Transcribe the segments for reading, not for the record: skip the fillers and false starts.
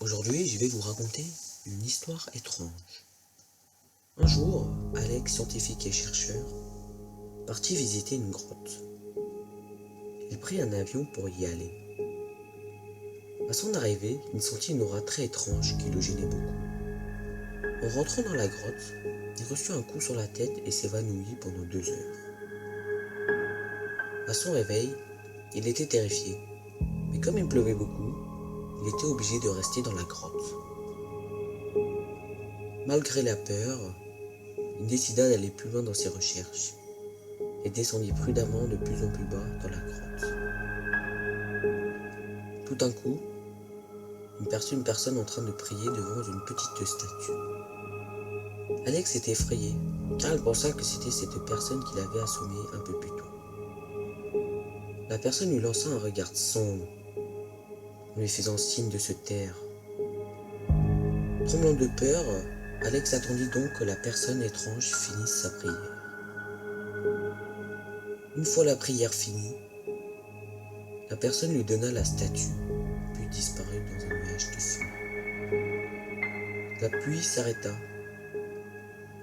Aujourd'hui, je vais vous raconter une histoire étrange. Un jour, Alex, scientifique et chercheur, partit visiter une grotte. Il prit un avion pour y aller. À son arrivée, il sentit une aura très étrange qui le gênait beaucoup. En rentrant dans la grotte, il reçut un coup sur la tête et s'évanouit pendant 2 heures. À son réveil, il était terrifié, mais comme il pleuvait beaucoup, il était obligé de rester dans la grotte. Malgré la peur, il décida d'aller plus loin dans ses recherches et descendit prudemment de plus en plus bas dans la grotte. Tout d'un coup, il perçut une personne en train de prier devant une petite statue. Alex était effrayé, car il pensa que c'était cette personne qui l'avait assommé un peu plus tôt. La personne lui lança un regard sombre, en lui faisant signe de se taire. Tremblant de peur, Alex attendit donc que la personne étrange finisse sa prière. Une fois la prière finie, la personne lui donna la statue, puis disparut dans un nuage de fumée. La pluie s'arrêta.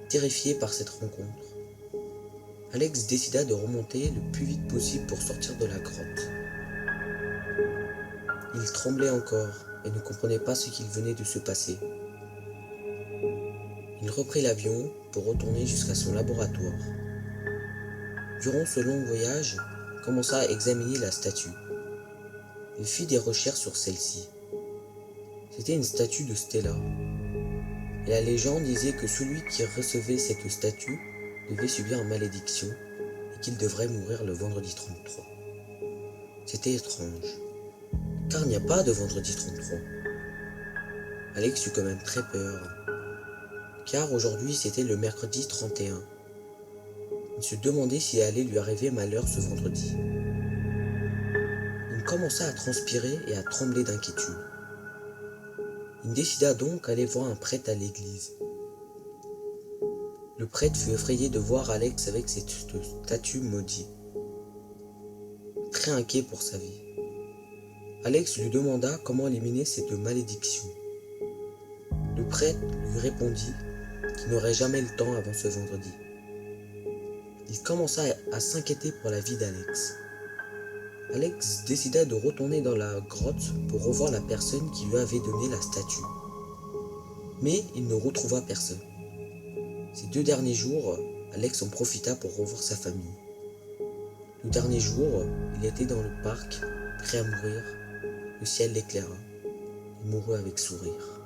Terrifié par cette rencontre, Alex décida de remonter le plus vite possible pour sortir de la grotte. Il tremblait encore et ne comprenait pas ce qu'il venait de se passer. Il reprit l'avion pour retourner jusqu'à son laboratoire. Durant ce long voyage, il commença à examiner la statue. Il fit des recherches sur celle-ci. C'était une statue de Stella. Et la légende disait que celui qui recevait cette statue devait subir une malédiction et qu'il devrait mourir le vendredi 33. C'était étrange, car il n'y a pas de vendredi 33. Alex eut quand même très peur, car aujourd'hui c'était le mercredi 31. Il se demandait s'il allait lui arriver malheur ce vendredi. Il commença à transpirer et à trembler d'inquiétude. Il décida donc d'aller voir un prêtre à l'église. Le prêtre fut effrayé de voir Alex avec cette statue maudite. Très inquiet pour sa vie, Alex lui demanda comment éliminer cette malédiction. Le prêtre lui répondit qu'il n'aurait jamais le temps avant ce vendredi. Il commença à s'inquiéter pour la vie d'Alex. Alex décida de retourner dans la grotte pour revoir la personne qui lui avait donné la statue. Mais il ne retrouva personne. Ces 2 derniers jours, Alex en profita pour revoir sa famille. Le dernier jour, il était dans le parc, prêt à mourir. Le ciel l'éclaira. Il mourut avec sourire.